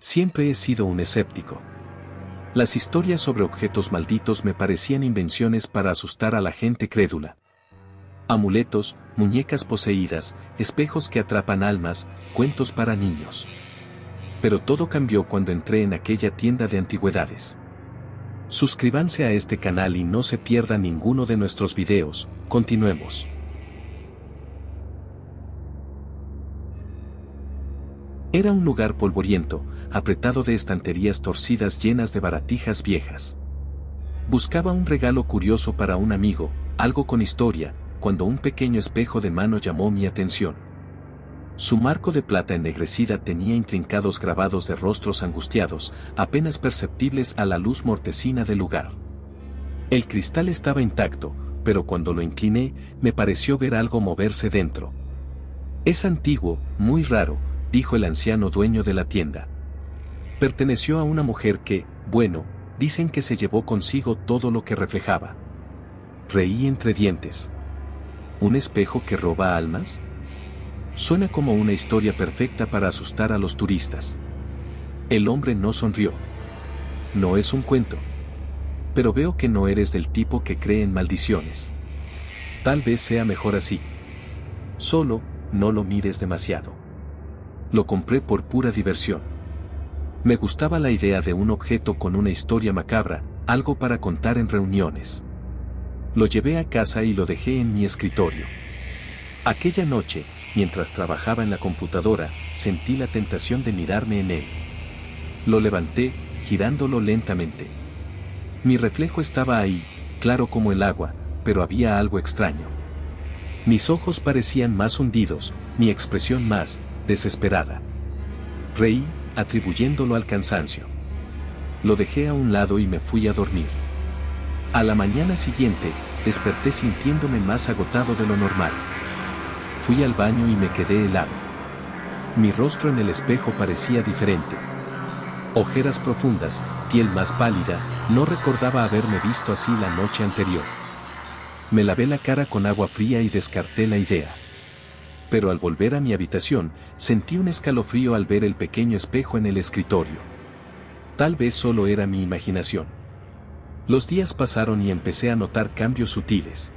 Siempre he sido un escéptico. Las historias sobre objetos malditos me parecían invenciones para asustar a la gente crédula. Amuletos, muñecas poseídas, espejos que atrapan almas, cuentos para niños. Pero todo cambió cuando entré en aquella tienda de antigüedades. Suscríbanse a este canal y no se pierda ninguno de nuestros videos. Continuemos. Era un lugar polvoriento, apretado de estanterías torcidas llenas de baratijas viejas. Buscaba un regalo curioso para un amigo, algo con historia, cuando un pequeño espejo de mano llamó mi atención. Su marco de plata ennegrecida tenía intrincados grabados de rostros angustiados, apenas perceptibles a la luz mortecina del lugar. El cristal estaba intacto, pero cuando lo incliné, me pareció ver algo moverse dentro. Es antiguo, muy raro, dijo el anciano dueño de la tienda. Perteneció a una mujer que, bueno, dicen que se llevó consigo todo lo que reflejaba. Reí entre dientes. ¿Un espejo que roba almas? Suena como una historia perfecta para asustar a los turistas. El hombre no sonrió. No es un cuento. Pero veo que no eres del tipo que cree en maldiciones. Tal vez sea mejor así. Solo, no lo mires demasiado. Lo compré por pura diversión. Me gustaba la idea de un objeto con una historia macabra, algo para contar en reuniones. Lo llevé a casa y lo dejé en mi escritorio. Aquella noche, mientras trabajaba en la computadora, sentí la tentación de mirarme en él. Lo levanté, girándolo lentamente. Mi reflejo estaba ahí, claro como el agua, pero había algo extraño. Mis ojos parecían más hundidos, mi expresión más desesperada. Reí, atribuyéndolo al cansancio. Lo dejé a un lado y me fui a dormir. A la mañana siguiente, desperté sintiéndome más agotado de lo normal. Fui al baño y me quedé helado. Mi rostro en el espejo parecía diferente. Ojeras profundas, piel más pálida, no recordaba haberme visto así la noche anterior. Me lavé la cara con agua fría y descarté la idea. Pero al volver a mi habitación, sentí un escalofrío al ver el pequeño espejo en el escritorio. Tal vez solo era mi imaginación. Los días pasaron y empecé a notar cambios sutiles.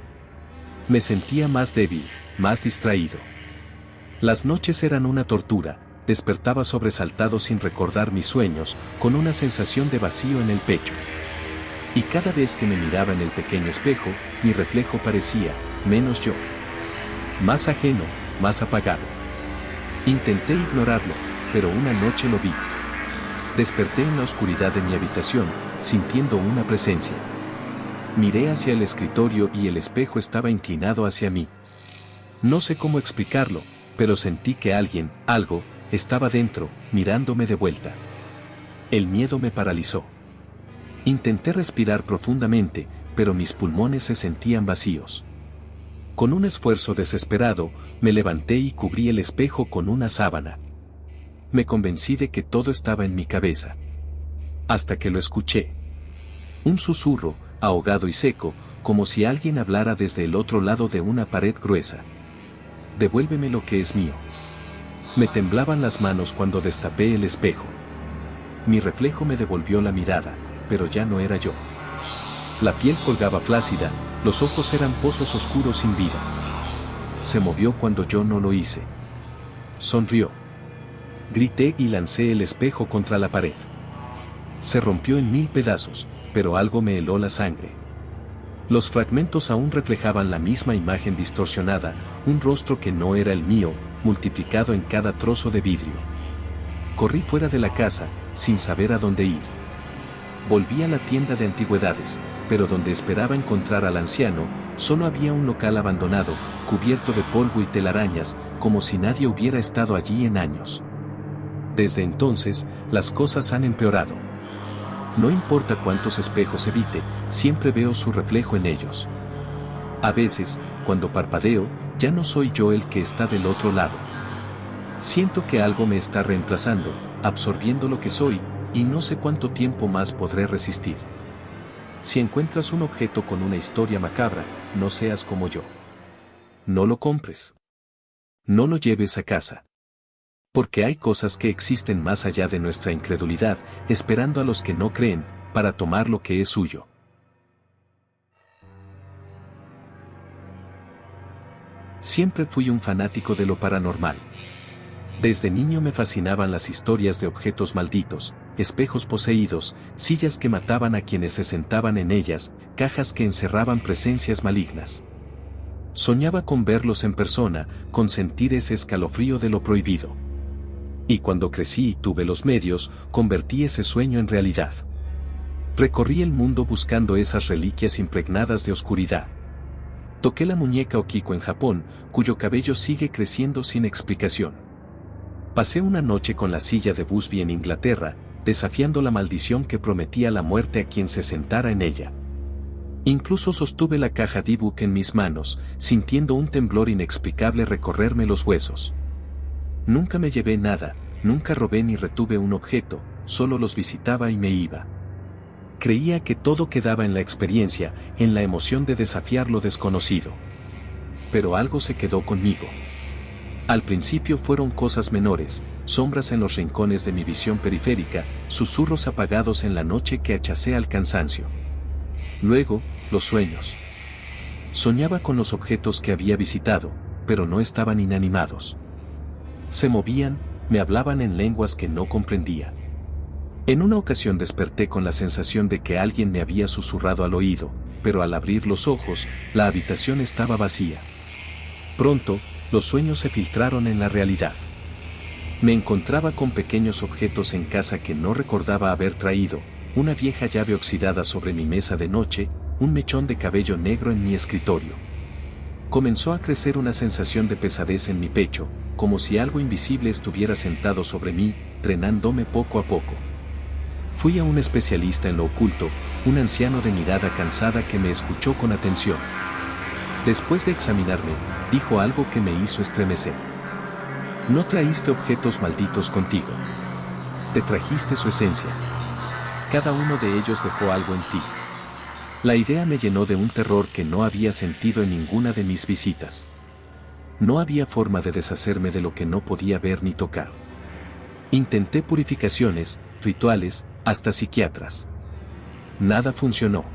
Me sentía más débil, más distraído. Las noches eran una tortura, despertaba sobresaltado sin recordar mis sueños, con una sensación de vacío en el pecho. Y cada vez que me miraba en el pequeño espejo, mi reflejo parecía, menos yo. Más ajeno, más apagado. Intenté ignorarlo, pero una noche lo vi. Desperté en la oscuridad de mi habitación, sintiendo una presencia. Miré hacia el escritorio y el espejo estaba inclinado hacia mí. No sé cómo explicarlo, pero sentí que alguien, algo, estaba dentro, mirándome de vuelta. El miedo me paralizó. Intenté respirar profundamente, pero mis pulmones se sentían vacíos. Con un esfuerzo desesperado, me levanté y cubrí el espejo con una sábana. Me convencí de que todo estaba en mi cabeza. Hasta que lo escuché. Un susurro, ahogado y seco, como si alguien hablara desde el otro lado de una pared gruesa. Devuélveme lo que es mío. Me temblaban las manos cuando destapé el espejo. Mi reflejo me devolvió la mirada, pero ya no era yo. La piel colgaba flácida, los ojos eran pozos oscuros sin vida. Se movió cuando yo no lo hice. Sonrió. Grité y lancé el espejo contra la pared. Se rompió en 1000 pedazos, pero algo me heló la sangre. Los fragmentos aún reflejaban la misma imagen distorsionada, un rostro que no era el mío, multiplicado en cada trozo de vidrio. Corrí fuera de la casa, sin saber a dónde ir. Volví a la tienda de antigüedades, pero donde esperaba encontrar al anciano, solo había un local abandonado, cubierto de polvo y telarañas, como si nadie hubiera estado allí en años. Desde entonces, las cosas han empeorado. No importa cuántos espejos evite, siempre veo su reflejo en ellos. A veces, cuando parpadeo, ya no soy yo el que está del otro lado. Siento que algo me está reemplazando, absorbiendo lo que soy, y no sé cuánto tiempo más podré resistir. Si encuentras un objeto con una historia macabra, no seas como yo. No lo compres. No lo lleves a casa. Porque hay cosas que existen más allá de nuestra incredulidad, esperando a los que no creen, para tomar lo que es suyo. Siempre fui un fanático de lo paranormal. Desde niño me fascinaban las historias de objetos malditos, espejos poseídos, sillas que mataban a quienes se sentaban en ellas, cajas que encerraban presencias malignas. Soñaba con verlos en persona, con sentir ese escalofrío de lo prohibido. Y cuando crecí y tuve los medios, convertí ese sueño en realidad. Recorrí el mundo buscando esas reliquias impregnadas de oscuridad. Toqué la muñeca Okiko en Japón, cuyo cabello sigue creciendo sin explicación. Pasé una noche con la silla de Busby en Inglaterra, desafiando la maldición que prometía la muerte a quien se sentara en ella. Incluso sostuve la caja D-Book en mis manos, sintiendo un temblor inexplicable recorrerme los huesos. Nunca me llevé nada, nunca robé ni retuve un objeto, solo los visitaba y me iba. Creía que todo quedaba en la experiencia, en la emoción de desafiar lo desconocido. Pero algo se quedó conmigo. Al principio fueron cosas menores, sombras en los rincones de mi visión periférica, susurros apagados en la noche que achacé al cansancio. Luego, los sueños. Soñaba con los objetos que había visitado, pero no estaban inanimados. Se movían, me hablaban en lenguas que no comprendía. En una ocasión desperté con la sensación de que alguien me había susurrado al oído, pero al abrir los ojos, la habitación estaba vacía. Pronto, los sueños se filtraron en la realidad. Me encontraba con pequeños objetos en casa que no recordaba haber traído, una vieja llave oxidada sobre mi mesa de noche, un mechón de cabello negro en mi escritorio. Comenzó a crecer una sensación de pesadez en mi pecho, como si algo invisible estuviera sentado sobre mí, drenándome poco a poco. Fui a un especialista en lo oculto, un anciano de mirada cansada que me escuchó con atención. Después de examinarme, dijo algo que me hizo estremecer. No traíste objetos malditos contigo. Te trajiste su esencia. Cada uno de ellos dejó algo en ti. La idea me llenó de un terror que no había sentido en ninguna de mis visitas. No había forma de deshacerme de lo que no podía ver ni tocar. Intenté purificaciones, rituales, hasta psiquiatras. Nada funcionó.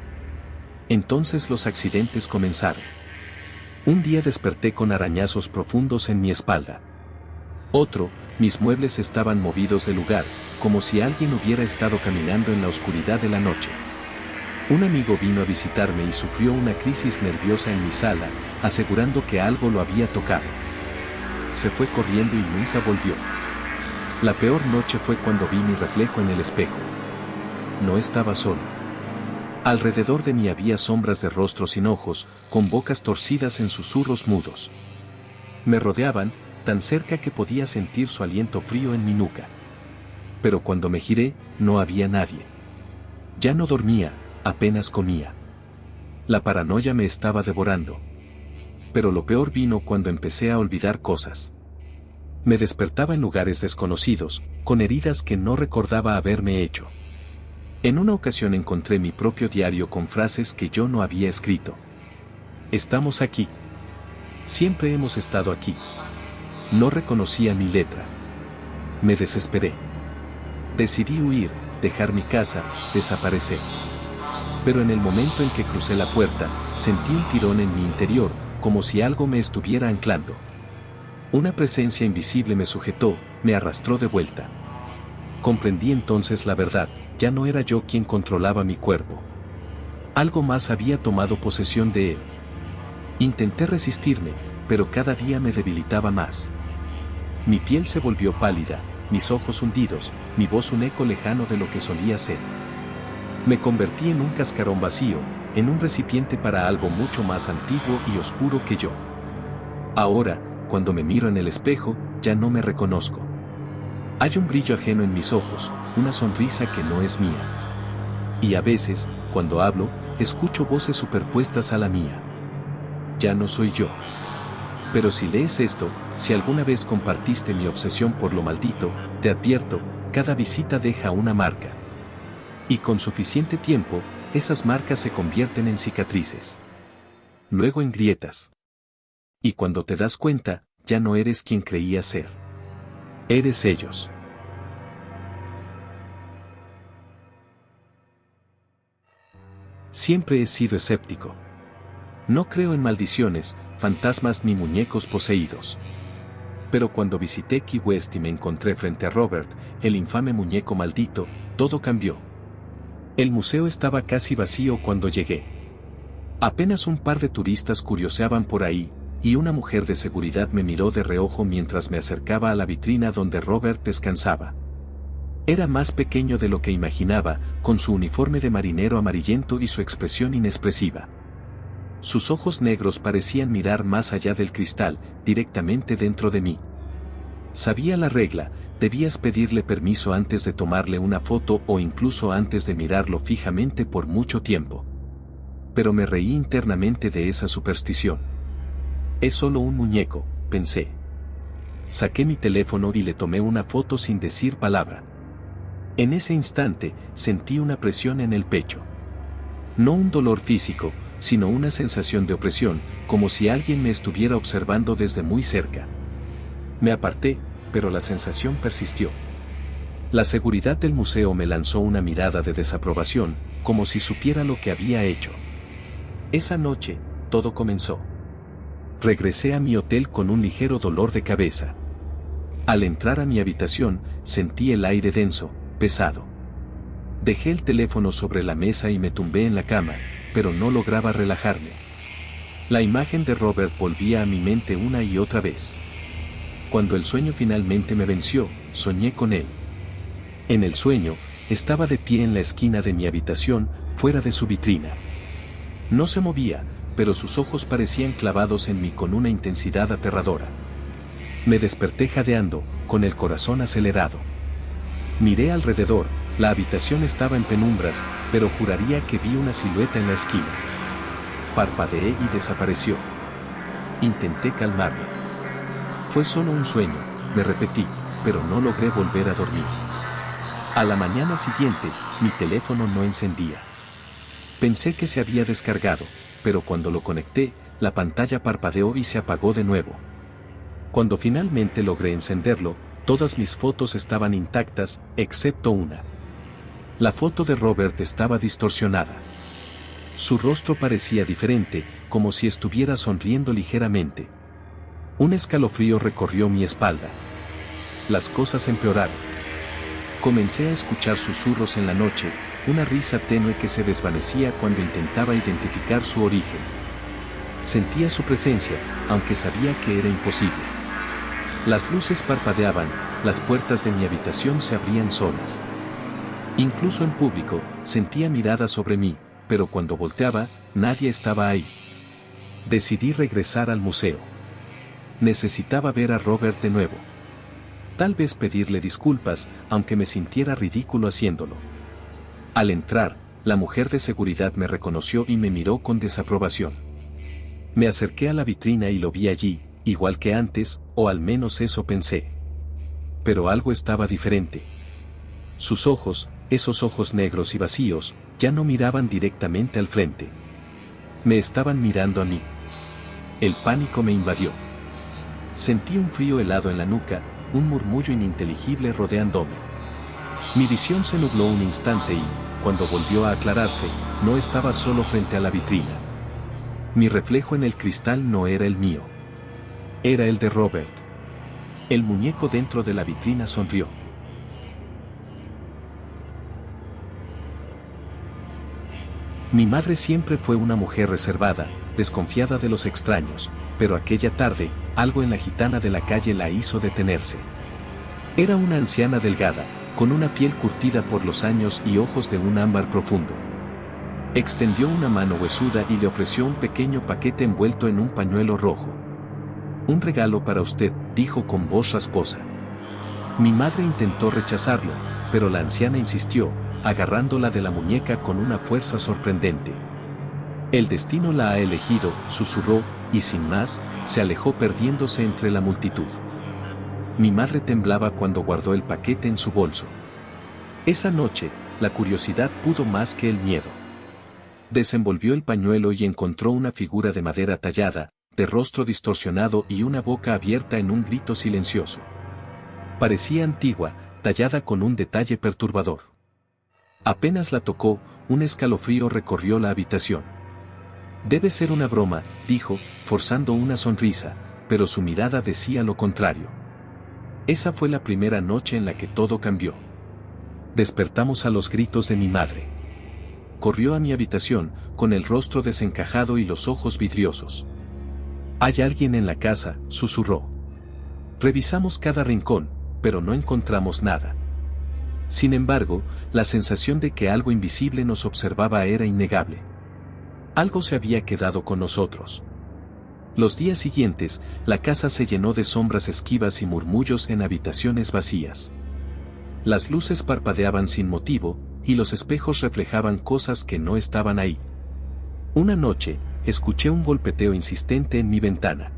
Entonces los accidentes comenzaron. Un día desperté con arañazos profundos en mi espalda. Otro, mis muebles estaban movidos de lugar, como si alguien hubiera estado caminando en la oscuridad de la noche. Un amigo vino a visitarme y sufrió una crisis nerviosa en mi sala, asegurando que algo lo había tocado. Se fue corriendo y nunca volvió. La peor noche fue cuando vi mi reflejo en el espejo. No estaba solo. Alrededor de mí había sombras de rostros sin ojos, con bocas torcidas en susurros mudos. Me rodeaban, tan cerca que podía sentir su aliento frío en mi nuca. Pero cuando me giré, no había nadie. Ya no dormía, apenas comía. La paranoia me estaba devorando. Pero lo peor vino cuando empecé a olvidar cosas. Me despertaba en lugares desconocidos, con heridas que no recordaba haberme hecho. En una ocasión encontré mi propio diario con frases que yo no había escrito. Estamos aquí. Siempre hemos estado aquí. No reconocía mi letra. Me desesperé. Decidí huir, dejar mi casa, desaparecer. Pero en el momento en que crucé la puerta, sentí un tirón en mi interior, como si algo me estuviera anclando. Una presencia invisible me sujetó, me arrastró de vuelta. Comprendí entonces la verdad. Ya no era yo quien controlaba mi cuerpo. Algo más había tomado posesión de él. Intenté resistirme, pero cada día me debilitaba más. Mi piel se volvió pálida, mis ojos hundidos, mi voz un eco lejano de lo que solía ser. Me convertí en un cascarón vacío, en un recipiente para algo mucho más antiguo y oscuro que yo. Ahora, cuando me miro en el espejo, ya no me reconozco. Hay un brillo ajeno en mis ojos, una sonrisa que no es mía. Y a veces, cuando hablo, escucho voces superpuestas a la mía. Ya no soy yo. Pero si lees esto, si alguna vez compartiste mi obsesión por lo maldito, te advierto, cada visita deja una marca. Y con suficiente tiempo, esas marcas se convierten en cicatrices. Luego en grietas. Y cuando te das cuenta, ya no eres quien creías ser. Eres ellos. Siempre he sido escéptico. No creo en maldiciones, fantasmas ni muñecos poseídos. Pero cuando visité Key West y me encontré frente a Robert, el infame muñeco maldito, todo cambió. El museo estaba casi vacío cuando llegué. Apenas un par de turistas curioseaban por ahí, y una mujer de seguridad me miró de reojo mientras me acercaba a la vitrina donde Robert descansaba. Era más pequeño de lo que imaginaba, con su uniforme de marinero amarillento y su expresión inexpresiva. Sus ojos negros parecían mirar más allá del cristal, directamente dentro de mí. Sabía la regla, debías pedirle permiso antes de tomarle una foto o incluso antes de mirarlo fijamente por mucho tiempo. Pero me reí internamente de esa superstición. Es solo un muñeco, pensé. Saqué mi teléfono y le tomé una foto sin decir palabra. En ese instante, sentí una presión en el pecho. No un dolor físico, sino una sensación de opresión, como si alguien me estuviera observando desde muy cerca. Me aparté, pero la sensación persistió. La seguridad del museo me lanzó una mirada de desaprobación, como si supiera lo que había hecho. Esa noche, todo comenzó. Regresé a mi hotel con un ligero dolor de cabeza. Al entrar a mi habitación, sentí el aire denso, pesado. Dejé el teléfono sobre la mesa y me tumbé en la cama, pero no lograba relajarme. La imagen de Robert volvía a mi mente una y otra vez. Cuando el sueño finalmente me venció, soñé con él. En el sueño, estaba de pie en la esquina de mi habitación, fuera de su vitrina. No se movía, pero sus ojos parecían clavados en mí con una intensidad aterradora. Me desperté jadeando, con el corazón acelerado. Miré alrededor, la habitación estaba en penumbras, pero juraría que vi una silueta en la esquina. Parpadeé y desapareció. Intenté calmarme. Fue solo un sueño, me repetí, pero no logré volver a dormir. A la mañana siguiente, mi teléfono no encendía. Pensé que se había descargado, pero cuando lo conecté, la pantalla parpadeó y se apagó de nuevo. Cuando finalmente logré encenderlo, todas mis fotos estaban intactas, excepto una. La foto de Robert estaba distorsionada. Su rostro parecía diferente, como si estuviera sonriendo ligeramente. Un escalofrío recorrió mi espalda. Las cosas empeoraron. Comencé a escuchar susurros en la noche, una risa tenue que se desvanecía cuando intentaba identificar su origen. Sentía su presencia, aunque sabía que era imposible. Las luces parpadeaban, las puertas de mi habitación se abrían solas. Incluso en público, sentía miradas sobre mí, pero cuando volteaba, nadie estaba ahí. Decidí regresar al museo. Necesitaba ver a Robert de nuevo. Tal vez pedirle disculpas, aunque me sintiera ridículo haciéndolo. Al entrar, la mujer de seguridad me reconoció y me miró con desaprobación. Me acerqué a la vitrina y lo vi allí, igual que antes, o al menos eso pensé. Pero algo estaba diferente. Sus ojos, esos ojos negros y vacíos, ya no miraban directamente al frente. Me estaban mirando a mí. El pánico me invadió. Sentí un frío helado en la nuca, un murmullo ininteligible rodeándome. Mi visión se nubló un instante y, cuando volvió a aclararse, no estaba solo frente a la vitrina. Mi reflejo en el cristal no era el mío. Era el de Robert. El muñeco dentro de la vitrina sonrió. Mi madre siempre fue una mujer reservada, desconfiada de los extraños, pero aquella tarde, algo en la gitana de la calle la hizo detenerse. Era una anciana delgada, con una piel curtida por los años y ojos de un ámbar profundo. Extendió una mano huesuda y le ofreció un pequeño paquete envuelto en un pañuelo rojo. Un regalo para usted, dijo con voz rasposa. Mi madre intentó rechazarlo, pero la anciana insistió, agarrándola de la muñeca con una fuerza sorprendente. El destino la ha elegido, susurró, y sin más, se alejó perdiéndose entre la multitud. Mi madre temblaba cuando guardó el paquete en su bolso. Esa noche, la curiosidad pudo más que el miedo. Desenvolvió el pañuelo y encontró una figura de madera tallada, de rostro distorsionado y una boca abierta en un grito silencioso. Parecía antigua, tallada con un detalle perturbador. Apenas la tocó, un escalofrío recorrió la habitación. Debe ser una broma, dijo, forzando una sonrisa, pero su mirada decía lo contrario. Esa fue la primera noche en la que todo cambió. Despertamos a los gritos de mi madre. Corrió a mi habitación, con el rostro desencajado y los ojos vidriosos. «Hay alguien en la casa», susurró. Revisamos cada rincón, pero no encontramos nada. Sin embargo, la sensación de que algo invisible nos observaba era innegable. Algo se había quedado con nosotros. Los días siguientes, la casa se llenó de sombras esquivas y murmullos en habitaciones vacías. Las luces parpadeaban sin motivo, y los espejos reflejaban cosas que no estaban ahí. Una noche, escuché un golpeteo insistente en mi ventana.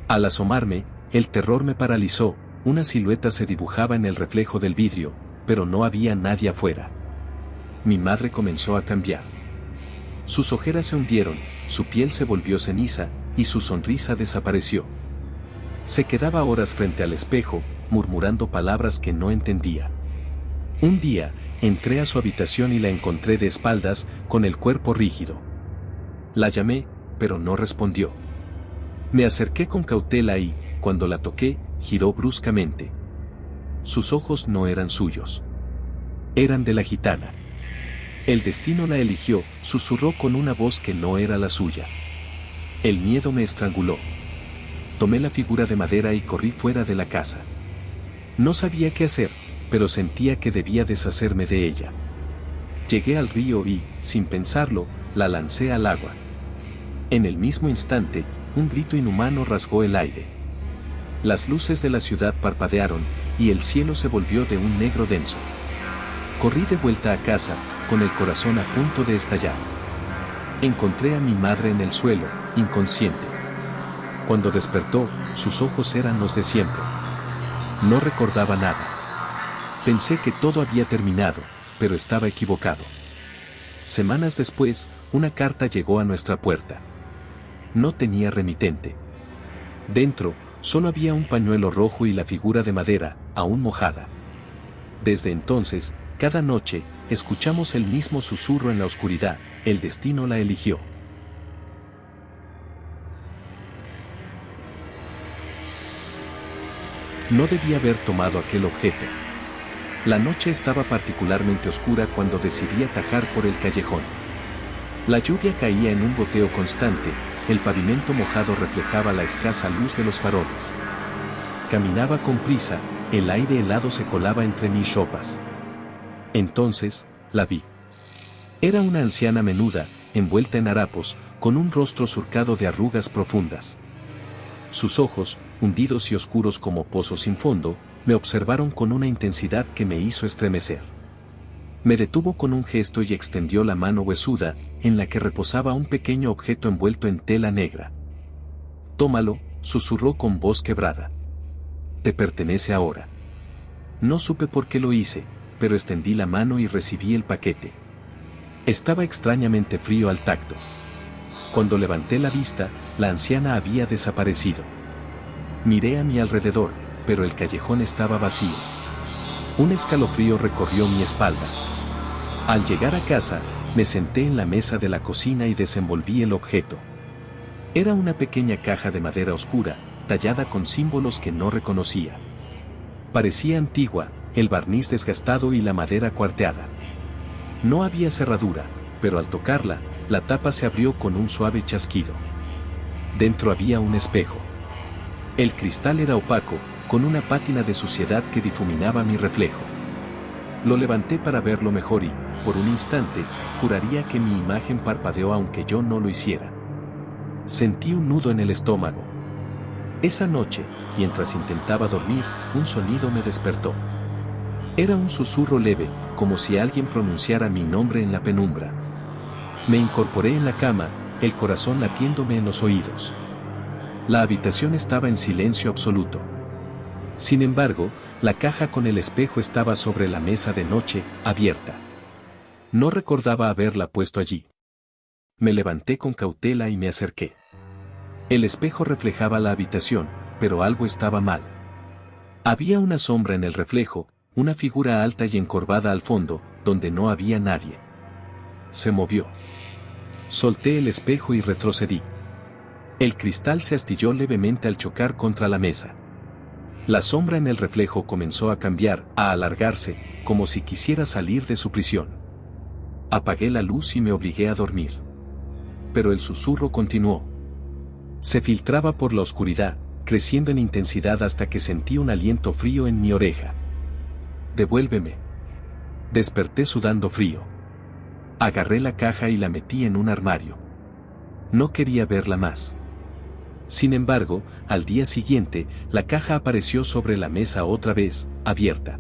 Al asomarme, el terror me paralizó, una silueta se dibujaba en el reflejo del vidrio, pero no había nadie afuera. Mi madre comenzó a cambiar. Sus ojeras se hundieron, su piel se volvió ceniza, y su sonrisa desapareció. Se quedaba horas frente al espejo, murmurando palabras que no entendía. Un día, entré a su habitación y la encontré de espaldas, con el cuerpo rígido. La llamé, pero no respondió. Me acerqué con cautela y, cuando la toqué, giró bruscamente. Sus ojos no eran suyos. Eran de la gitana. El destino la eligió, susurró con una voz que no era la suya. El miedo me estranguló. Tomé la figura de madera y corrí fuera de la casa. No sabía qué hacer, pero sentía que debía deshacerme de ella. Llegué al río y, sin pensarlo, la lancé al agua. En el mismo instante, un grito inhumano rasgó el aire. Las luces de la ciudad parpadearon, y el cielo se volvió de un negro denso. Corrí de vuelta a casa, con el corazón a punto de estallar. Encontré a mi madre en el suelo, inconsciente. Cuando despertó, sus ojos eran los de siempre. No recordaba nada. Pensé que todo había terminado, pero estaba equivocado. Semanas después, una carta llegó a nuestra puerta. No tenía remitente. Dentro, solo había un pañuelo rojo y la figura de madera, aún mojada. Desde entonces, cada noche, escuchamos el mismo susurro en la oscuridad: el destino la eligió. No debía haber tomado aquel objeto. La noche estaba particularmente oscura cuando decidí atajar por el callejón. La lluvia caía en un goteo constante, el pavimento mojado reflejaba la escasa luz de los faroles. Caminaba con prisa, el aire helado se colaba entre mis ropas. Entonces, la vi. Era una anciana menuda, envuelta en harapos, con un rostro surcado de arrugas profundas. Sus ojos, hundidos y oscuros como pozos sin fondo, me observaron con una intensidad que me hizo estremecer. Me detuvo con un gesto y extendió la mano huesuda, en la que reposaba un pequeño objeto envuelto en tela negra. «Tómalo», susurró con voz quebrada. «Te pertenece ahora». No supe por qué lo hice, pero extendí la mano y recibí el paquete. Estaba extrañamente frío al tacto. Cuando levanté la vista, la anciana había desaparecido. Miré a mi alrededor, pero el callejón estaba vacío. Un escalofrío recorrió mi espalda. Al llegar a casa, me senté en la mesa de la cocina y desenvolví el objeto. Era una pequeña caja de madera oscura, tallada con símbolos que no reconocía. Parecía antigua, el barniz desgastado y la madera cuarteada. No había cerradura, pero al tocarla, la tapa se abrió con un suave chasquido. Dentro había un espejo. El cristal era opaco, con una pátina de suciedad que difuminaba mi reflejo. Lo levanté para verlo mejor y, por un instante, juraría que mi imagen parpadeó aunque yo no lo hiciera. Sentí un nudo en el estómago. Esa noche, mientras intentaba dormir, un sonido me despertó. Era un susurro leve, como si alguien pronunciara mi nombre en la penumbra. Me incorporé en la cama, el corazón latiéndome en los oídos. La habitación estaba en silencio absoluto. Sin embargo, la caja con el espejo estaba sobre la mesa de noche, abierta. No recordaba haberla puesto allí. Me levanté con cautela y me acerqué. El espejo reflejaba la habitación, pero algo estaba mal. Había una sombra en el reflejo, una figura alta y encorvada al fondo, donde no había nadie. Se movió. Solté el espejo y retrocedí. El cristal se astilló levemente al chocar contra la mesa. La sombra en el reflejo comenzó a cambiar, a alargarse, como si quisiera salir de su prisión. Apagué la luz y me obligué a dormir. Pero el susurro continuó. Se filtraba por la oscuridad, creciendo en intensidad hasta que sentí un aliento frío en mi oreja. «Devuélveme». Desperté sudando frío. Agarré la caja y la metí en un armario. No quería verla más. Sin embargo, al día siguiente, la caja apareció sobre la mesa otra vez, abierta.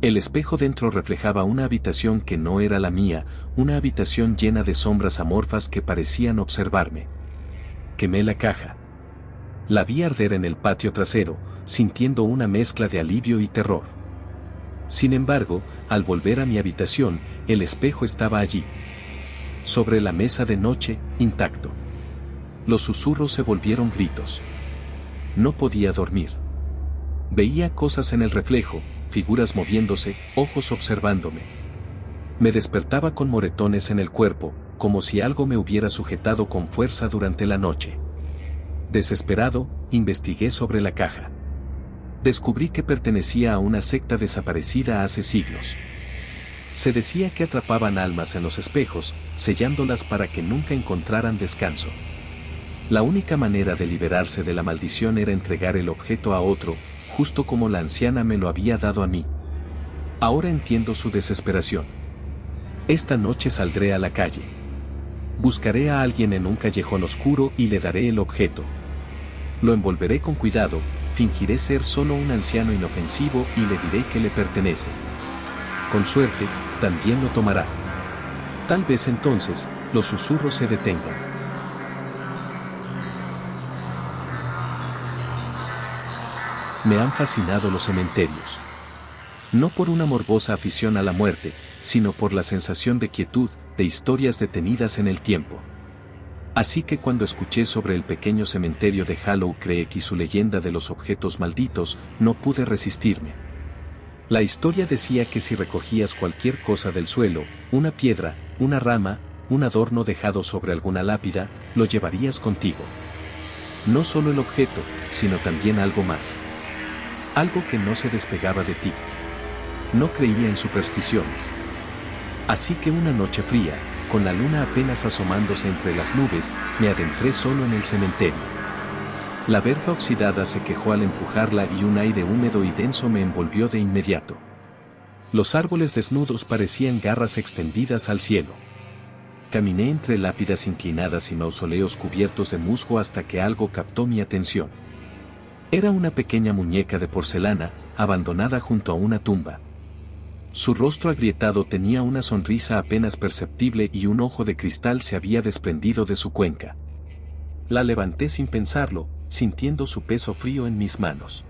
El espejo dentro reflejaba una habitación que no era la mía, una habitación llena de sombras amorfas que parecían observarme. Quemé la caja. La vi arder en el patio trasero, sintiendo una mezcla de alivio y terror. Sin embargo, al volver a mi habitación, el espejo estaba allí. Sobre la mesa de noche, intacto. Los susurros se volvieron gritos. No podía dormir. Veía cosas en el reflejo, figuras moviéndose, ojos observándome. Me despertaba con moretones en el cuerpo, como si algo me hubiera sujetado con fuerza durante la noche. Desesperado, investigué sobre la caja. Descubrí que pertenecía a una secta desaparecida hace siglos. Se decía que atrapaban almas en los espejos, sellándolas para que nunca encontraran descanso. La única manera de liberarse de la maldición era entregar el objeto a otro, justo como la anciana me lo había dado a mí. Ahora entiendo su desesperación. Esta noche saldré a la calle. Buscaré a alguien en un callejón oscuro y le daré el objeto. Lo envolveré con cuidado, fingiré ser solo un anciano inofensivo y le diré que le pertenece. Con suerte, también lo tomará. Tal vez entonces, los susurros se detengan. Me han fascinado los cementerios. No por una morbosa afición a la muerte, sino por la sensación de quietud, de historias detenidas en el tiempo. Así que cuando escuché sobre el pequeño cementerio de Hollow Creek y su leyenda de los objetos malditos, no pude resistirme. La historia decía que si recogías cualquier cosa del suelo, una piedra, una rama, un adorno dejado sobre alguna lápida, lo llevarías contigo. No solo el objeto, sino también algo más. Algo que no se despegaba de ti. No creía en supersticiones. Así que una noche fría, con la luna apenas asomándose entre las nubes, me adentré solo en el cementerio. La verja oxidada se quejó al empujarla y un aire húmedo y denso me envolvió de inmediato. Los árboles desnudos parecían garras extendidas al cielo. Caminé entre lápidas inclinadas y mausoleos cubiertos de musgo hasta que algo captó mi atención. Era una pequeña muñeca de porcelana, abandonada junto a una tumba. Su rostro agrietado tenía una sonrisa apenas perceptible y un ojo de cristal se había desprendido de su cuenca. La levanté sin pensarlo, sintiendo su peso frío en mis manos.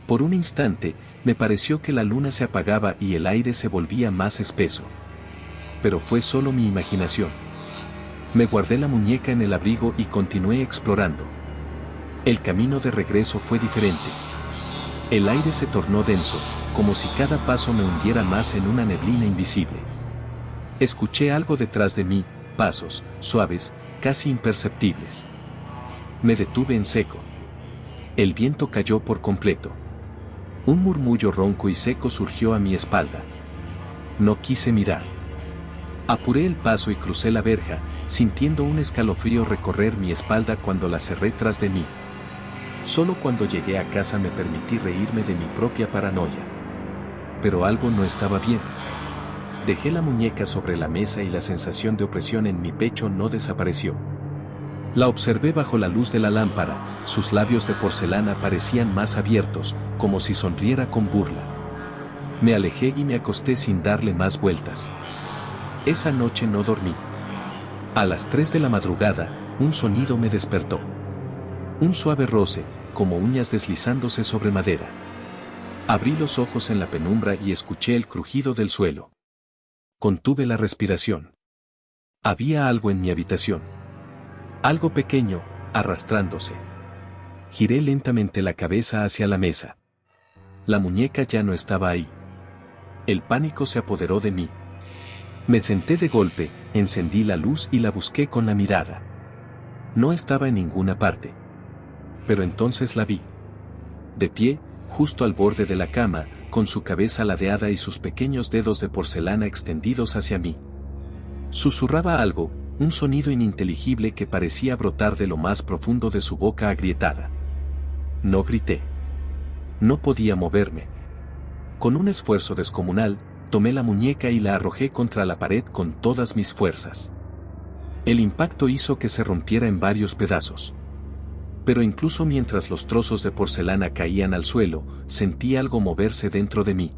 Por un instante, me pareció que la luna se apagaba y el aire se volvía más espeso. Pero fue solo mi imaginación. Me guardé la muñeca en el abrigo y continué explorando. El camino de regreso fue diferente. El aire se tornó denso, como si cada paso me hundiera más en una neblina invisible. Escuché algo detrás de mí, pasos, suaves, casi imperceptibles. Me detuve en seco. El viento cayó por completo. Un murmullo ronco y seco surgió a mi espalda. No quise mirar. Apuré el paso y crucé la verja, sintiendo un escalofrío recorrer mi espalda cuando la cerré tras de mí. Solo cuando llegué a casa me permití reírme de mi propia paranoia. Pero algo no estaba bien. Dejé la muñeca sobre la mesa y la sensación de opresión en mi pecho no desapareció. La observé bajo la luz de la lámpara, sus labios de porcelana parecían más abiertos, como si sonriera con burla. Me alejé y me acosté sin darle más vueltas. Esa noche no dormí. A las 3 de la madrugada, un sonido me despertó. Un suave roce, como uñas deslizándose sobre madera. Abrí los ojos en la penumbra y escuché el crujido del suelo. Contuve la respiración. Había algo en mi habitación. Algo pequeño, arrastrándose. Giré lentamente la cabeza hacia la mesa. La muñeca ya no estaba ahí. El pánico se apoderó de mí. Me senté de golpe, encendí la luz y la busqué con la mirada. No estaba en ninguna parte. Pero entonces la vi. De pie, justo al borde de la cama, con su cabeza ladeada y sus pequeños dedos de porcelana extendidos hacia mí. Susurraba algo, un sonido ininteligible que parecía brotar de lo más profundo de su boca agrietada. No grité. No podía moverme. Con un esfuerzo descomunal, tomé la muñeca y la arrojé contra la pared con todas mis fuerzas. El impacto hizo que se rompiera en varios pedazos. Pero incluso mientras los trozos de porcelana caían al suelo, sentí algo moverse dentro de mí.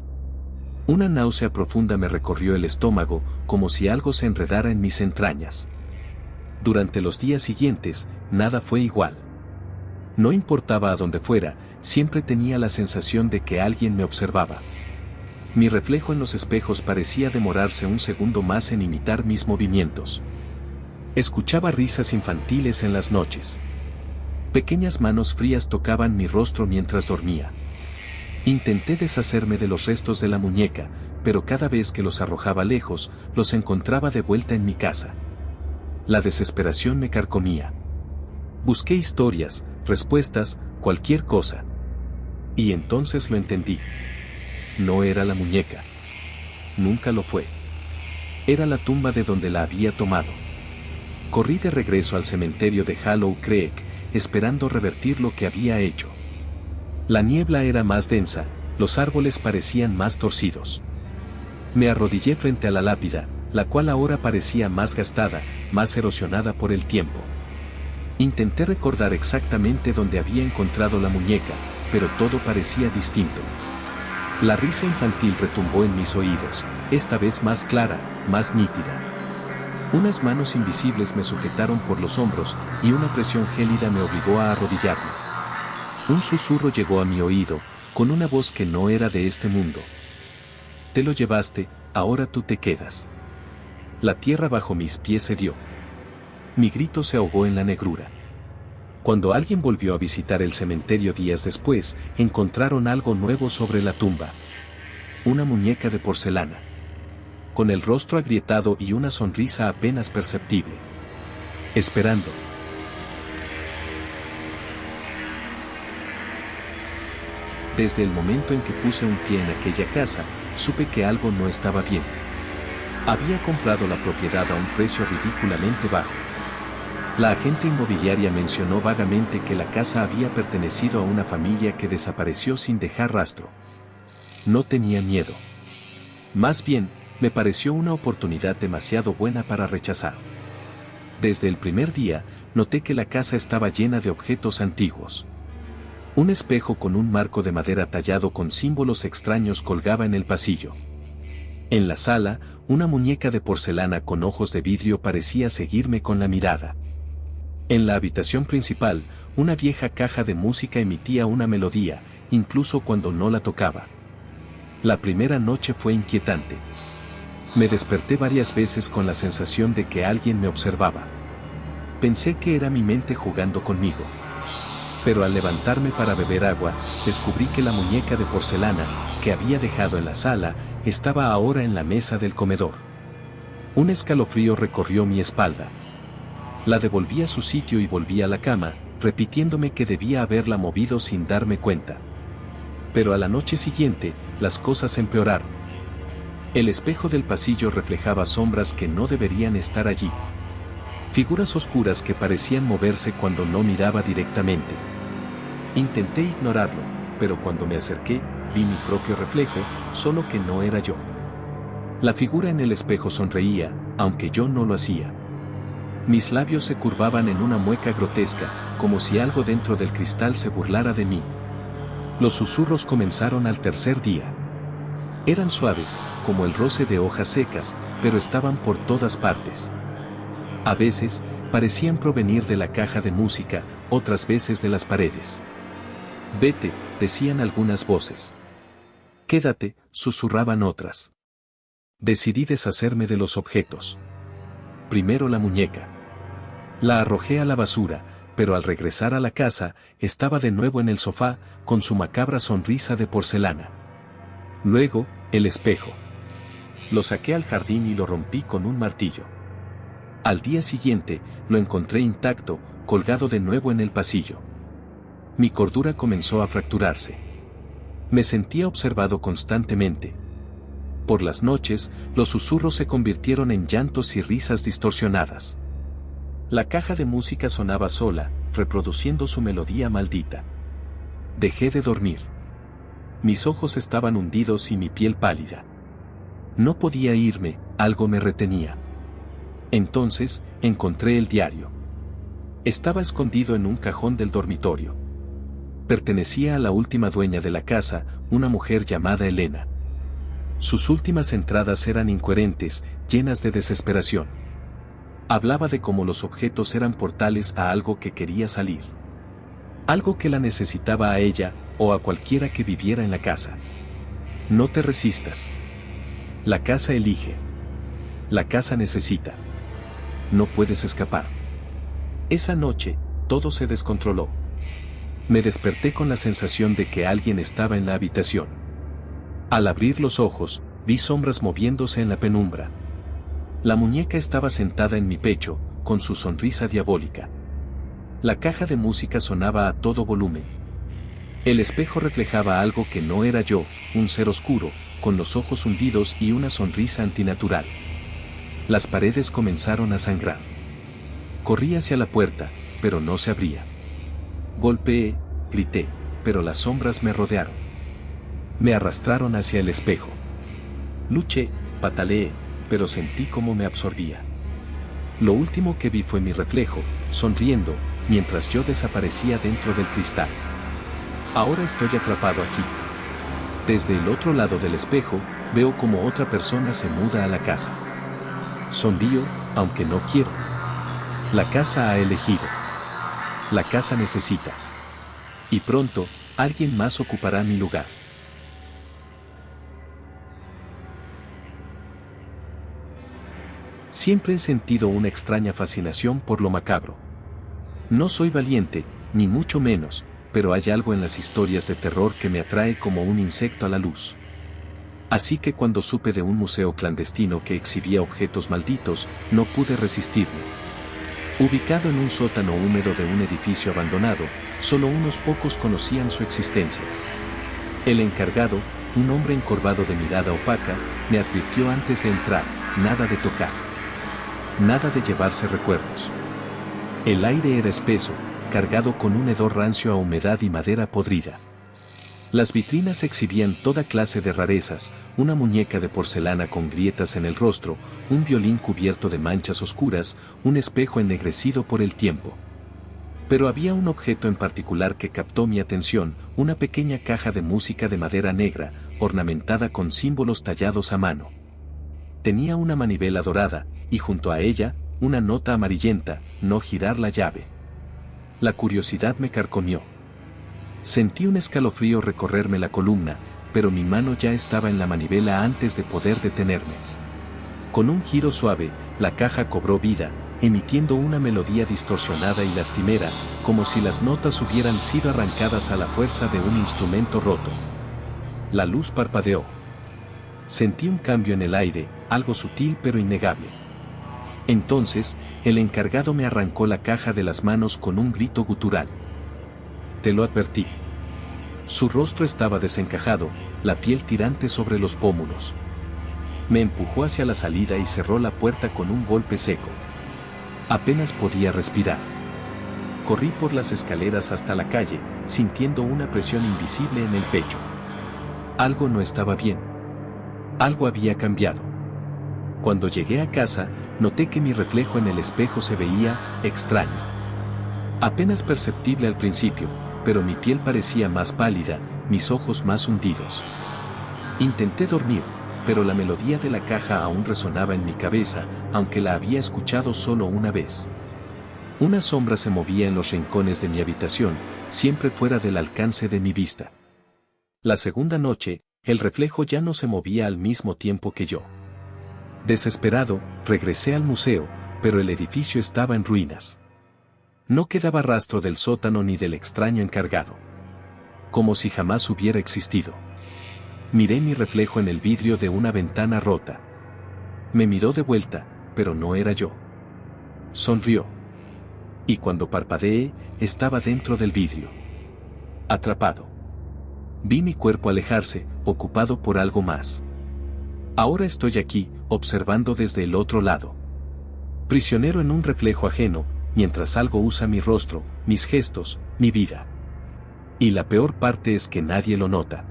Una náusea profunda me recorrió el estómago, como si algo se enredara en mis entrañas. Durante los días siguientes, nada fue igual. No importaba a dónde fuera, siempre tenía la sensación de que alguien me observaba. Mi reflejo en los espejos parecía demorarse un segundo más en imitar mis movimientos. Escuchaba risas infantiles en las noches. Pequeñas manos frías tocaban mi rostro mientras dormía. Intenté deshacerme de los restos de la muñeca, pero cada vez que los arrojaba lejos, los encontraba de vuelta en mi casa. La desesperación me carcomía. Busqué historias, respuestas, cualquier cosa. Y entonces lo entendí. No era la muñeca. Nunca lo fue. Era la tumba de donde la había tomado. Corrí de regreso al cementerio de Hollow Creek, esperando revertir lo que había hecho. La niebla era más densa, los árboles parecían más torcidos. Me arrodillé frente a la lápida, la cual ahora parecía más gastada, más erosionada por el tiempo. Intenté recordar exactamente dónde había encontrado la muñeca, pero todo parecía distinto. La risa infantil retumbó en mis oídos, esta vez más clara, más nítida. Unas manos invisibles me sujetaron por los hombros, y una presión gélida me obligó a arrodillarme. Un susurro llegó a mi oído, con una voz que no era de este mundo. Te lo llevaste, ahora tú te quedas. La tierra bajo mis pies cedió. Mi grito se ahogó en la negrura. Cuando alguien volvió a visitar el cementerio días después, encontraron algo nuevo sobre la tumba. Una muñeca de porcelana. Con el rostro agrietado y una sonrisa apenas perceptible. Esperando. Desde el momento en que puse un pie en aquella casa, supe que algo no estaba bien. Había comprado la propiedad a un precio ridículamente bajo. La agente inmobiliaria mencionó vagamente que la casa había pertenecido a una familia que desapareció sin dejar rastro. No tenía miedo. Más bien, me pareció una oportunidad demasiado buena para rechazar. Desde el primer día, noté que la casa estaba llena de objetos antiguos. Un espejo con un marco de madera tallado con símbolos extraños colgaba en el pasillo. En la sala, una muñeca de porcelana con ojos de vidrio parecía seguirme con la mirada. En la habitación principal, una vieja caja de música emitía una melodía, incluso cuando no la tocaba. La primera noche fue inquietante. Me desperté varias veces con la sensación de que alguien me observaba. Pensé que era mi mente jugando conmigo. Pero al levantarme para beber agua, descubrí que la muñeca de porcelana, que había dejado en la sala, estaba ahora en la mesa del comedor. Un escalofrío recorrió mi espalda. La devolví a su sitio y volví a la cama, repitiéndome que debía haberla movido sin darme cuenta. Pero a la noche siguiente, las cosas empeoraron. El espejo del pasillo reflejaba sombras que no deberían estar allí. Figuras oscuras que parecían moverse cuando no miraba directamente. Intenté ignorarlo, pero cuando me acerqué, vi mi propio reflejo, solo que no era yo. La figura en el espejo sonreía, aunque yo no lo hacía. Mis labios se curvaban en una mueca grotesca, como si algo dentro del cristal se burlara de mí. Los susurros comenzaron al tercer día. Eran suaves, como el roce de hojas secas, pero estaban por todas partes. A veces, parecían provenir de la caja de música, otras veces de las paredes. Vete, decían algunas voces. Quédate, susurraban otras. Decidí deshacerme de los objetos. Primero la muñeca. La arrojé a la basura, pero al regresar a la casa, estaba de nuevo en el sofá, con su macabra sonrisa de porcelana. Luego, el espejo. Lo saqué al jardín y lo rompí con un martillo. Al día siguiente, lo encontré intacto, colgado de nuevo en el pasillo. Mi cordura comenzó a fracturarse. Me sentía observado constantemente. Por las noches, los susurros se convirtieron en llantos y risas distorsionadas. La caja de música sonaba sola, reproduciendo su melodía maldita. Dejé de dormir. Mis ojos estaban hundidos y mi piel pálida. No podía irme, algo me retenía. Entonces, encontré el diario. Estaba escondido en un cajón del dormitorio. Pertenecía a la última dueña de la casa, una mujer llamada Elena. Sus últimas entradas eran incoherentes, llenas de desesperación. Hablaba de cómo los objetos eran portales a algo que quería salir. Algo que la necesitaba a ella, o a cualquiera que viviera en la casa. No te resistas. La casa elige. La casa necesita. No puedes escapar. Esa noche, todo se descontroló. Me desperté con la sensación de que alguien estaba en la habitación. Al abrir los ojos, vi sombras moviéndose en la penumbra. La muñeca estaba sentada en mi pecho, con su sonrisa diabólica. La caja de música sonaba a todo volumen. El espejo reflejaba algo que no era yo, un ser oscuro, con los ojos hundidos y una sonrisa antinatural. Las paredes comenzaron a sangrar. Corrí hacia la puerta, pero no se abría. Golpeé, grité, pero las sombras me rodearon. Me arrastraron hacia el espejo. Luché, pataleé, pero sentí cómo me absorbía. Lo último que vi fue mi reflejo, sonriendo, mientras yo desaparecía dentro del cristal. Ahora estoy atrapado aquí. Desde el otro lado del espejo, veo como otra persona se muda a la casa. Sonrío, aunque no quiero. La casa ha elegido. La casa necesita. Y pronto, alguien más ocupará mi lugar. Siempre he sentido una extraña fascinación por lo macabro. No soy valiente, ni mucho menos, pero hay algo en las historias de terror que me atrae como un insecto a la luz. Así que cuando supe de un museo clandestino que exhibía objetos malditos, no pude resistirme. Ubicado en un sótano húmedo de un edificio abandonado, solo unos pocos conocían su existencia. El encargado, un hombre encorvado de mirada opaca, me advirtió antes de entrar: nada de tocar. Nada de llevarse recuerdos. El aire era espeso, cargado con un hedor rancio a humedad y madera podrida. Las vitrinas exhibían toda clase de rarezas: una muñeca de porcelana con grietas en el rostro, un violín cubierto de manchas oscuras, un espejo ennegrecido por el tiempo. Pero había un objeto en particular que captó mi atención: una pequeña caja de música de madera negra, ornamentada con símbolos tallados a mano. Tenía una manivela dorada, y junto a ella, una nota amarillenta: no girar la llave. La curiosidad me carcomió. Sentí un escalofrío recorrerme la columna, pero mi mano ya estaba en la manivela antes de poder detenerme. Con un giro suave, la caja cobró vida, emitiendo una melodía distorsionada y lastimera, como si las notas hubieran sido arrancadas a la fuerza de un instrumento roto. La luz parpadeó. Sentí un cambio en el aire, algo sutil pero innegable. Entonces, el encargado me arrancó la caja de las manos con un grito gutural. Te lo advertí. Su rostro estaba desencajado, la piel tirante sobre los pómulos. Me empujó hacia la salida y cerró la puerta con un golpe seco. Apenas podía respirar. Corrí por las escaleras hasta la calle, sintiendo una presión invisible en el pecho. Algo no estaba bien. Algo había cambiado. Cuando llegué a casa, noté que mi reflejo en el espejo se veía extraño. Apenas perceptible al principio, pero mi piel parecía más pálida, mis ojos más hundidos. Intenté dormir, pero la melodía de la caja aún resonaba en mi cabeza, aunque la había escuchado solo una vez. Una sombra se movía en los rincones de mi habitación, siempre fuera del alcance de mi vista. La segunda noche, el reflejo ya no se movía al mismo tiempo que yo. Desesperado, regresé al museo, pero el edificio estaba en ruinas. No quedaba rastro del sótano ni del extraño encargado. Como si jamás hubiera existido. Miré mi reflejo en el vidrio de una ventana rota. Me miró de vuelta, pero no era yo. Sonrió. Y cuando parpadeé, estaba dentro del vidrio. Atrapado. Vi mi cuerpo alejarse, ocupado por algo más. Ahora estoy aquí, observando desde el otro lado. Prisionero en un reflejo ajeno, mientras algo usa mi rostro, mis gestos, mi vida. Y la peor parte es que nadie lo nota.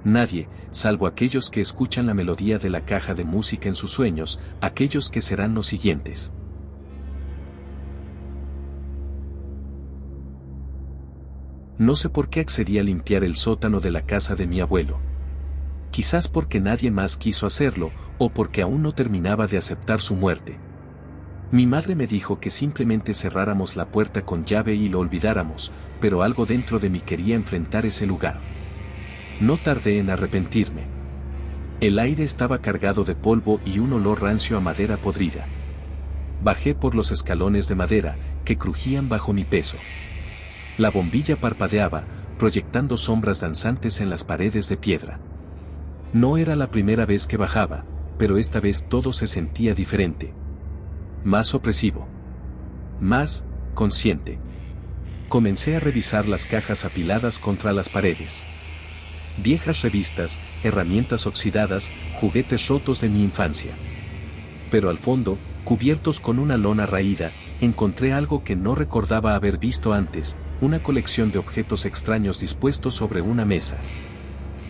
Nadie, salvo aquellos que escuchan la melodía de la caja de música en sus sueños, aquellos que serán los siguientes. No sé por qué accedí a limpiar el sótano de la casa de mi abuelo. Quizás porque nadie más quiso hacerlo, o porque aún no terminaba de aceptar su muerte. Mi madre me dijo que simplemente cerráramos la puerta con llave y lo olvidáramos, pero algo dentro de mí quería enfrentar ese lugar. No tardé en arrepentirme. El aire estaba cargado de polvo y un olor rancio a madera podrida. Bajé por los escalones de madera, que crujían bajo mi peso. La bombilla parpadeaba, proyectando sombras danzantes en las paredes de piedra. No era la primera vez que bajaba, pero esta vez todo se sentía diferente. Más opresivo. Más consciente. Comencé a revisar las cajas apiladas contra las paredes. Viejas revistas, herramientas oxidadas, juguetes rotos de mi infancia. Pero al fondo, cubiertos con una lona raída, encontré algo que no recordaba haber visto antes, una colección de objetos extraños dispuestos sobre una mesa.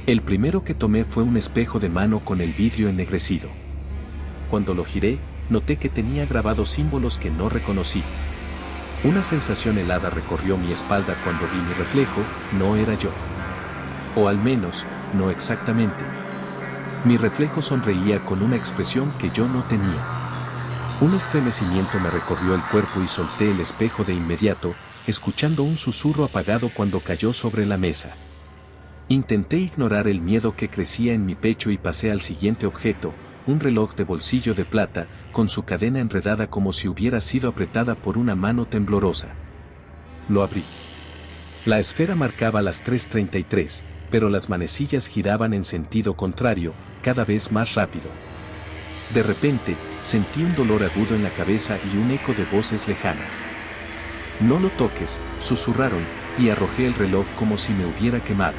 El primero que tomé fue un espejo de mano con el vidrio ennegrecido. Cuando lo giré, noté que tenía grabados símbolos que no reconocí. Una sensación helada recorrió mi espalda cuando vi mi reflejo, no era yo. O al menos, no exactamente. Mi reflejo sonreía con una expresión que yo no tenía. Un estremecimiento me recorrió el cuerpo y solté el espejo de inmediato, escuchando un susurro apagado cuando cayó sobre la mesa. Intenté ignorar el miedo que crecía en mi pecho y pasé al siguiente objeto, un reloj de bolsillo de plata, con su cadena enredada como si hubiera sido apretada por una mano temblorosa. Lo abrí. La esfera marcaba las 3:33, pero las manecillas giraban en sentido contrario, cada vez más rápido. De repente, sentí un dolor agudo en la cabeza y un eco de voces lejanas. «No lo toques», susurraron, y arrojé el reloj como si me hubiera quemado.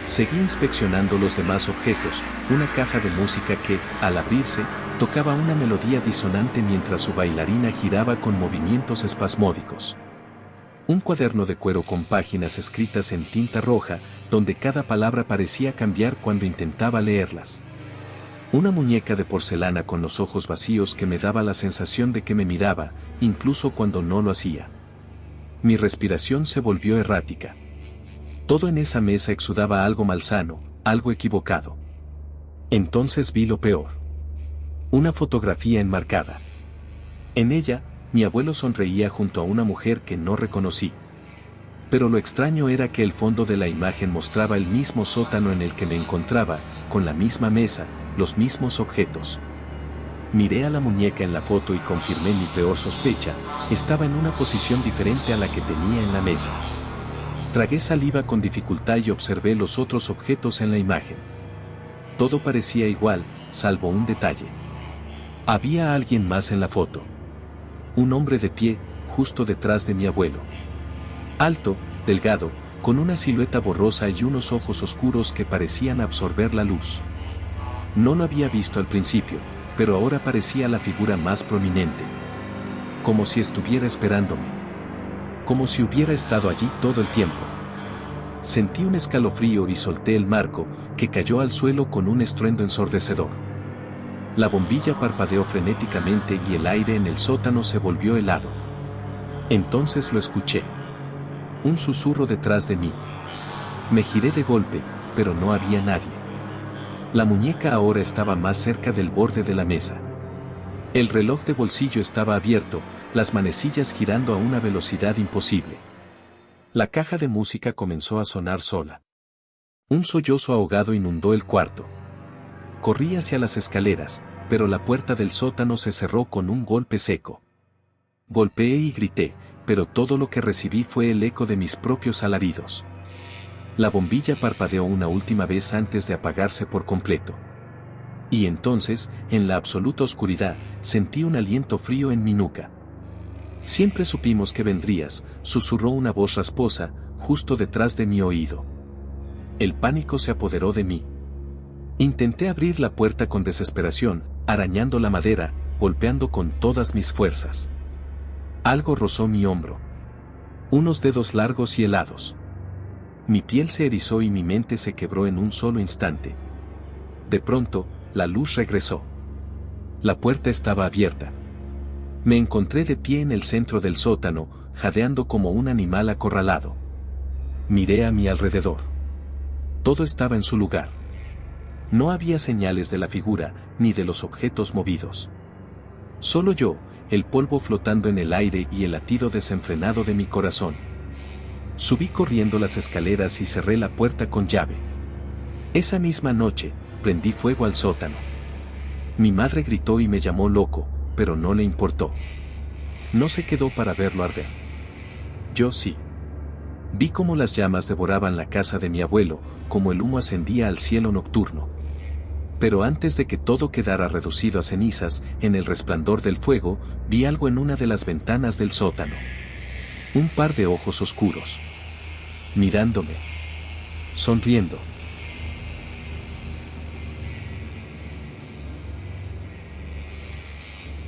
Seguí inspeccionando los demás objetos, una caja de música que, al abrirse, tocaba una melodía disonante mientras su bailarina giraba con movimientos espasmódicos. Un cuaderno de cuero con páginas escritas en tinta roja, donde cada palabra parecía cambiar cuando intentaba leerlas. Una muñeca de porcelana con los ojos vacíos que me daba la sensación de que me miraba, incluso cuando no lo hacía. Mi respiración se volvió errática. Todo en esa mesa exudaba algo malsano, algo equivocado. Entonces vi lo peor. Una fotografía enmarcada. En ella, mi abuelo sonreía junto a una mujer que no reconocí. Pero lo extraño era que el fondo de la imagen mostraba el mismo sótano en el que me encontraba, con la misma mesa, los mismos objetos. Miré a la muñeca en la foto y confirmé mi peor sospecha, estaba en una posición diferente a la que tenía en la mesa. Tragué saliva con dificultad y observé los otros objetos en la imagen. Todo parecía igual, salvo un detalle. Había alguien más en la foto. Un hombre de pie, justo detrás de mi abuelo. Alto, delgado, con una silueta borrosa y unos ojos oscuros que parecían absorber la luz. No lo había visto al principio, pero ahora parecía la figura más prominente. Como si estuviera esperándome. Como si hubiera estado allí todo el tiempo. Sentí un escalofrío y solté el marco, que cayó al suelo con un estruendo ensordecedor. La bombilla parpadeó frenéticamente y el aire en el sótano se volvió helado. Entonces lo escuché. Un susurro detrás de mí. Me giré de golpe, pero no había nadie. La muñeca ahora estaba más cerca del borde de la mesa. El reloj de bolsillo estaba abierto, las manecillas girando a una velocidad imposible. La caja de música comenzó a sonar sola. Un sollozo ahogado inundó el cuarto. Corrí hacia las escaleras, pero la puerta del sótano se cerró con un golpe seco. Golpeé y grité, pero todo lo que recibí fue el eco de mis propios alaridos. La bombilla parpadeó una última vez antes de apagarse por completo. Y entonces, en la absoluta oscuridad, sentí un aliento frío en mi nuca. Siempre supimos que vendrías, susurró una voz rasposa, justo detrás de mi oído. El pánico se apoderó de mí. Intenté abrir la puerta con desesperación, arañando la madera, golpeando con todas mis fuerzas. Algo rozó mi hombro. Unos dedos largos y helados. Mi piel se erizó y mi mente se quebró en un solo instante. De pronto, la luz regresó. La puerta estaba abierta. Me encontré de pie en el centro del sótano, jadeando como un animal acorralado. Miré a mi alrededor. Todo estaba en su lugar. No había señales de la figura, ni de los objetos movidos. Solo yo, el polvo flotando en el aire y el latido desenfrenado de mi corazón. Subí corriendo las escaleras y cerré la puerta con llave. Esa misma noche, prendí fuego al sótano. Mi madre gritó y me llamó loco, pero no le importó. No se quedó para verlo arder. Yo sí. Vi cómo las llamas devoraban la casa de mi abuelo, como el humo ascendía al cielo nocturno. Pero antes de que todo quedara reducido a cenizas, en el resplandor del fuego, vi algo en una de las ventanas del sótano. Un par de ojos oscuros. Mirándome. Sonriendo.